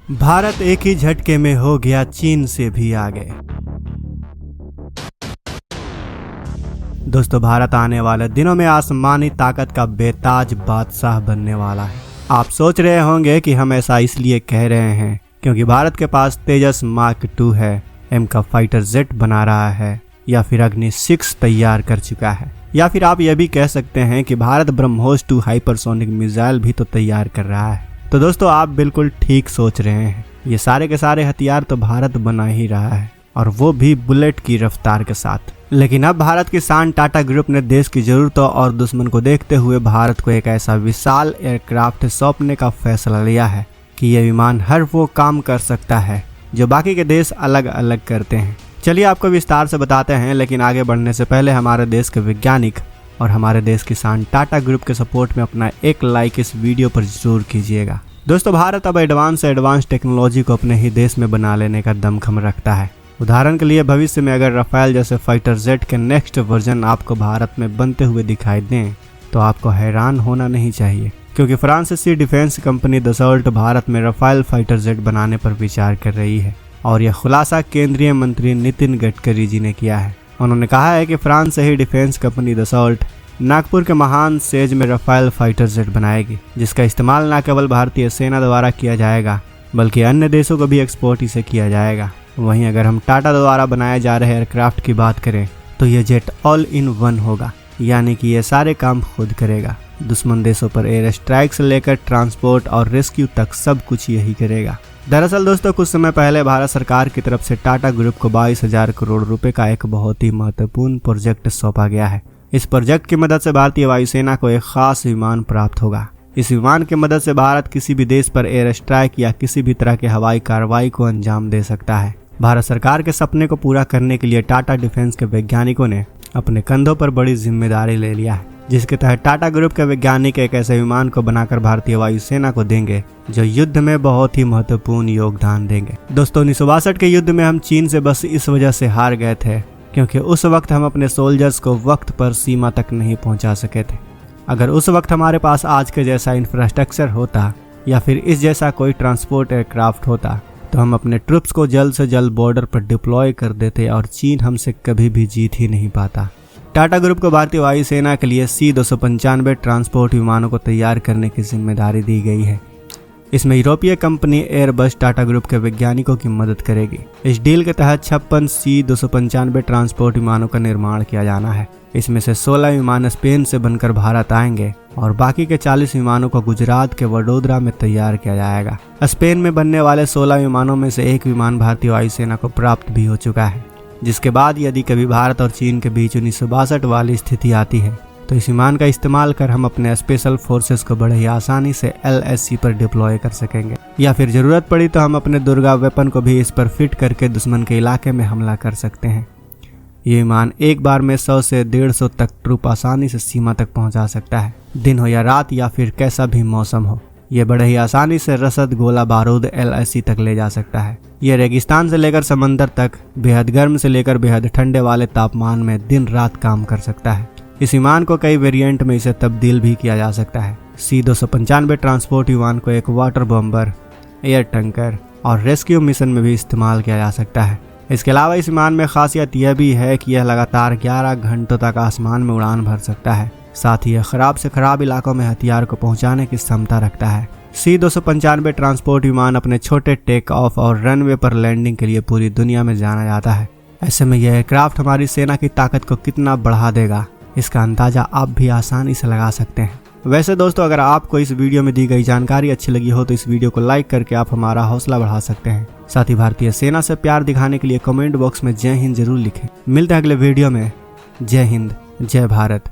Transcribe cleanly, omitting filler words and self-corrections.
भारत एक ही झटके में हो गया चीन से भी आगे। दोस्तों, भारत आने वाले दिनों में आसमानी ताकत का बेताज बादशाह बनने वाला है। आप सोच रहे होंगे कि हम ऐसा इसलिए कह रहे हैं क्योंकि भारत के पास तेजस मार्क 2 है, एम का फाइटर जेट बना रहा है, या फिर अग्नि 6 तैयार कर चुका है, या फिर आप यह भी कह सकते हैं कि भारत ब्रह्मोस 2 हाइपरसोनिक मिसाइल भी तो तैयार कर रहा है। तो दोस्तों, आप बिल्कुल ठीक सोच रहे हैं। ये सारे के सारे हथियार तो भारत बना ही रहा है, और वो भी बुलेट की रफ्तार के साथ। लेकिन अब भारत की शान टाटा ग्रुप ने देश की जरूरतों और दुश्मन को देखते हुए भारत को एक ऐसा विशाल एयरक्राफ्ट सौंपने का फैसला लिया है कि यह विमान हर वो काम कर सकता है जो बाकी के देश अलग अलग करते हैं। चलिए आपको विस्तार से बताते हैं, लेकिन आगे बढ़ने से पहले हमारे देश के वैज्ञानिक और हमारे देश की शान टाटा ग्रुप के सपोर्ट में अपना एक लाइक इस वीडियो पर जरूर कीजिएगा। दोस्तों, भारत अब एडवांस टेक्नोलॉजी को अपने ही देश में बना लेने का दमखम रखता है। उदाहरण के लिए भविष्य में अगर राफेल जैसे फाइटर जेट के नेक्स्ट वर्जन आपको भारत में बनते हुए दिखाई दें तो आपको हैरान होना नहीं चाहिए, क्योंकि फ्रांसीसी डिफेंस कंपनी दसॉल्ट भारत में राफेल फाइटर जेट बनाने पर विचार कर रही है। और यह खुलासा केंद्रीय मंत्री नितिन गडकरी जी ने किया है। उन्होंने कहा है कि फ्रांस से ही डिफेंस कंपनी दसॉल्ट नागपुर के महान सेज में राफेल फाइटर जेट बनाएगी, जिसका इस्तेमाल न केवल भारतीय सेना द्वारा किया जाएगा बल्कि अन्य देशों को भी एक्सपोर्ट इसे किया जाएगा। वहीं अगर हम टाटा द्वारा बनाए जा रहे एयरक्राफ्ट की बात करें तो यह जेट ऑल इन वन होगा, यानी कि यह सारे काम खुद करेगा। दुश्मन देशों पर एयर स्ट्राइक से लेकर ट्रांसपोर्ट और रेस्क्यू तक सब कुछ यही करेगा। दरअसल दोस्तों, कुछ समय पहले भारत सरकार की तरफ से टाटा ग्रुप को 22,000 करोड़ रुपए का एक बहुत ही महत्वपूर्ण प्रोजेक्ट सौंपा गया है। इस प्रोजेक्ट की मदद से भारतीय वायुसेना को एक खास विमान प्राप्त होगा। इस विमान की मदद से भारत किसी भी देश पर एयर स्ट्राइक या किसी भी तरह के हवाई कार्रवाई को अंजाम दे सकता है। भारत सरकार के सपने को पूरा करने के लिए टाटा डिफेंस के वैज्ञानिकों ने अपने कंधों पर बड़ी जिम्मेदारी ले लिया है, जिसके तहत टाटा ग्रुप के वैज्ञानिक एक ऐसे विमान को बनाकर भारतीय वायुसेना को देंगे जो युद्ध में बहुत ही महत्वपूर्ण योगदान देंगे। दोस्तों, 1962 के युद्ध में हम चीन से बस इस वजह से हार गए थे क्योंकि उस वक्त हम अपने सोल्जर्स को वक्त पर सीमा तक नहीं पहुंचा सके थे। अगर उस वक्त हमारे पास आज के जैसा इंफ्रास्ट्रक्चर होता या फिर इस जैसा कोई ट्रांसपोर्ट एयरक्राफ्ट होता तो हम अपने ट्रूप्स को जल्द से जल्द बॉर्डर पर डिप्लॉय कर देते और चीन हमसे कभी भी जीत ही नहीं पाता। टाटा ग्रुप को भारतीय वायुसेना के लिए C-295 ट्रांसपोर्ट विमानों को तैयार करने की जिम्मेदारी दी गई है। इसमें यूरोपीय कंपनी एयरबस टाटा ग्रुप के वैज्ञानिकों की मदद करेगी। इस डील के तहत 56 C-295 ट्रांसपोर्ट विमानों का निर्माण किया जाना है। इसमें से 16 विमान स्पेन से बनकर भारत आएंगे और बाकी के 40 विमानों को गुजरात के वडोदरा में तैयार किया जाएगा। स्पेन में बनने वाले 16 विमानों में से एक विमान भारतीय वायुसेना को प्राप्त भी हो चुका है, जिसके बाद यदि कभी भारत और चीन के बीच 1962 वाली स्थिति आती है तो इस विमान का इस्तेमाल कर हम अपने स्पेशल फोर्सेस को बड़े ही आसानी से LSC पर डिप्लॉय कर सकेंगे, या फिर जरूरत पड़ी तो हम अपने दुर्गा वेपन को भी इस पर फिट करके दुश्मन के इलाके में हमला कर सकते हैं। ये विमान एक बार में 100 से 150 तक ट्रूप आसानी से सीमा तक पहुंचा सकता है, दिन हो या रात या फिर कैसा भी मौसम हो। ये बड़े ही आसानी से रसद, गोला बारूद LSC तक ले जा सकता है। यह रेगिस्तान से लेकर समंदर तक, बेहद गर्म से लेकर बेहद ठंडे वाले तापमान में दिन रात काम कर सकता है। इस विमान को कई वेरिएंट में इसे तब्दील भी किया जा सकता है। C-295 ट्रांसपोर्ट विमान को एक वाटर बॉम्बर, एयर टैंकर और रेस्क्यू मिशन में भी इस्तेमाल किया जा सकता है। इसके अलावा इस विमान में खासियत यह भी है कि यह लगातार 11 घंटों तक आसमान में उड़ान भर सकता है। साथ ही यह खराब से खराब इलाकों में हथियार को पहुंचाने की क्षमता रखता है। C-295 ट्रांसपोर्ट विमान अपने छोटे टेक ऑफ और रनवे पर लैंडिंग के लिए पूरी दुनिया में जाना जाता है। ऐसे में यह एयरक्राफ्ट हमारी सेना की ताकत को कितना बढ़ा देगा, इसका अंदाजा आप भी आसानी से लगा सकते हैं। वैसे दोस्तों, अगर आपको इस वीडियो में दी गई जानकारी अच्छी लगी हो तो इस वीडियो को लाइक करके आप हमारा हौसला बढ़ा सकते हैं। साथ ही भारतीय सेना से प्यार दिखाने के लिए कमेंट बॉक्स में जय हिंद जरूर लिखें। मिलते हैं अगले वीडियो में। जय हिंद, जय भारत।